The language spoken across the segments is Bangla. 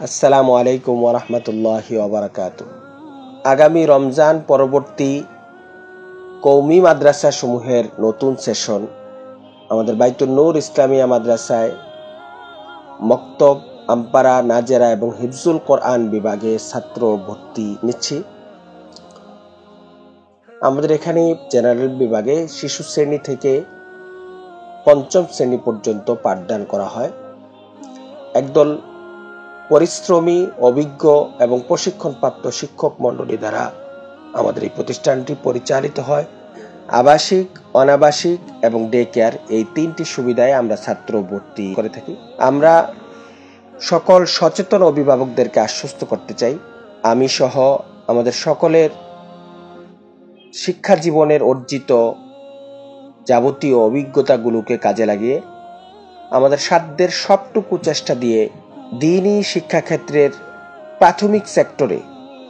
আসসালামু আলাইকুম ওরহমতুল্লাহি ওয়াবারাকাতু। আগামী রমজান পরবর্তী কওমি মাদ্রাসা সমূহের নতুন সেশন আমাদের বাইতুন নূর ইসলামিয়া মাদ্রাসায় মক্তব, আমপারা, নাজেরা এবং হিফজুল কোরআন বিভাগে ছাত্র ভর্তি নিচ্ছি। আমাদের এখানে জেনারেল বিভাগে শিশু শ্রেণী থেকে পঞ্চম শ্রেণী পর্যন্ত পাঠদান করা হয়। একদল পরিশ্রমী, অভিজ্ঞ এবং প্রশিক্ষণপ্রাপ্ত শিক্ষক মণ্ডলী দ্বারা আমাদের এই প্রতিষ্ঠানটি পরিচালিত হয়। আবাসিক, অনাবাসিক এবং ডে কেয়ার এই তিনটি সুবিধায় আমরা ছাত্র ভর্তি করে থাকি। আমরা সকল সচেতন অভিভাবকদেরকে আশ্বস্ত করতে চাই, আমি সহ আমাদের সকলের শিক্ষা জীবনের অর্জিত যাবতীয় অভিজ্ঞতাগুলোকে কাজে লাগিয়ে আমাদের সাধ্যের সবটুকু চেষ্টা দিয়ে দ্বীনি শিক্ষাক্ষেত্রের প্রাথমিক সেক্টরে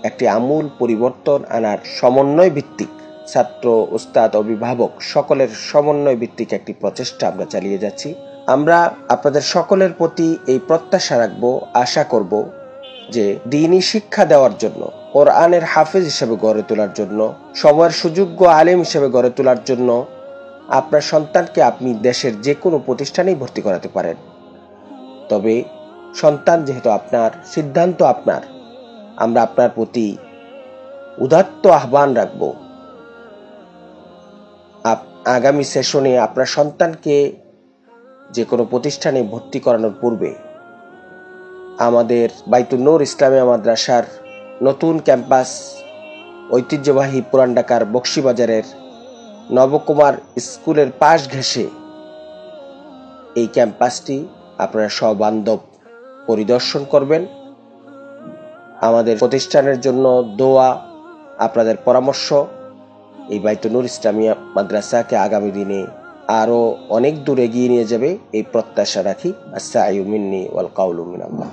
একটি আমূল পরিবর্তন আনার সমন্বয় ভিত্তিক ছাত্র, ওস্তাদ, অভিভাবক সকলের সমন্বয় ভিত্তিক একটি প্রচেষ্টা আমরা চালিয়ে যাচ্ছি। আমরা আপনাদের সকলের প্রতি এই প্রত্যাশা রাখব, আশা করব যে দ্বীনি শিক্ষা দেওয়ার জন্য, কোরআনের হাফেজ হিসেবে গড়ে তোলার জন্য, সময়ের সুযোগ্য আলেম হিসেবে গড়ে তোলার জন্য আপনার সন্তানকে আপনি দেশের যে কোনো প্রতিষ্ঠানেই ভর্তি করাতে পারেন। তবে সন্তান যেহেতু আপনার, সিদ্ধান্ত আপনার, আমরা আপনার প্রতি উদাত্ত আহ্বান রাখব, আগামী সেশনে আপনার সন্তানকে যে কোনো প্রতিষ্ঠানে ভর্তি করানোর পূর্বে আমাদের বাইতুন নূর ইসলামিয়া মাদ্রাসার নতুন ক্যাম্পাস, ঐতিহ্যবাহী পুরান ঢাকার বকশীবাজারের নবকুমার স্কুলের পাশ ঘেঁষে এই ক্যাম্পাসটি আপনারা সবান্ধব পরিদর্শন করবেন। আমাদের প্রতিষ্ঠানের জন্য দোয়া, আপনাদের পরামর্শ এই বাইতুন নূর ইসলামিয়া মাদ্রাসাকে আগামী দিনে আরো অনেক দূর এগিয়ে নিয়ে যাবে এই প্রত্যাশা রাখি। আসসালামু মিন্নি ওয়াল কাউলু মিনাল্লাহ।